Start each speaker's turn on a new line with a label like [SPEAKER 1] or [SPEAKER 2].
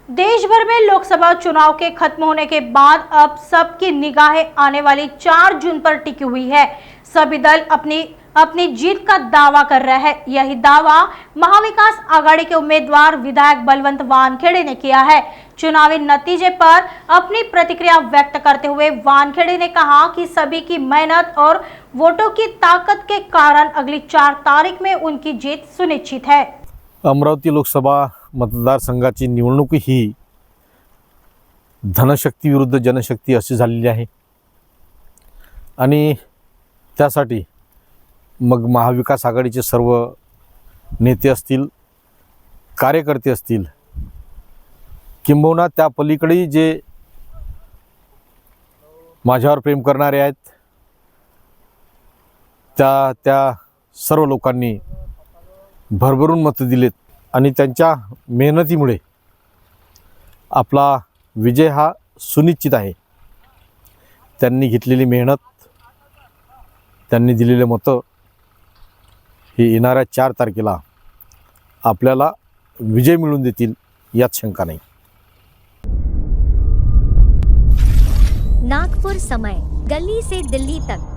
[SPEAKER 1] देश भर में लोकसभा चुनाव के खत्म होने के बाद अब सबकी निगाहें आने वाली 4 जून पर टिकी हुई है। सभी दल अपनी अपनी जीत का दावा कर रहे हैं। यही दावा महाविकास आघाड़ी के उम्मीदवार विधायक बलवंत वानखेड़े ने किया है। चुनावी नतीजे पर अपनी प्रतिक्रिया व्यक्त करते हुए वानखेड़े ने कहा कि सभी की मेहनत और वोटों की ताकत के कारण अगली 4 तारीख में उनकी जीत सुनिश्चित है।
[SPEAKER 2] अमरावती लोकसभा मतदारसंघाची निवडणूक ही धनशक्ती विरुद्ध जनशक्ती अशी झालेली आहे आणि त्यासाठी मग महाविकास आघाडीचे सर्व नेते असतील, कार्यकर्ते असतील, किंबहुना त्या पलीकडे जे माझ्यावर प्रेम करणारे आहेत त्या सर्व लोकांनी भरभरून मत दिलेत आणि त्यांच्या मेहनतीमुळे आपला विजय हा सुनिश्चित आहे। त्यांनी घेतलेली मेहनत, त्यांनी दिलेले मत हे येणाऱ्या 4 तारखेला आपल्याला विजय मिळवून देतील यात शंका नाही।
[SPEAKER 3] नागपुर समय, गली से दिल्ली तक।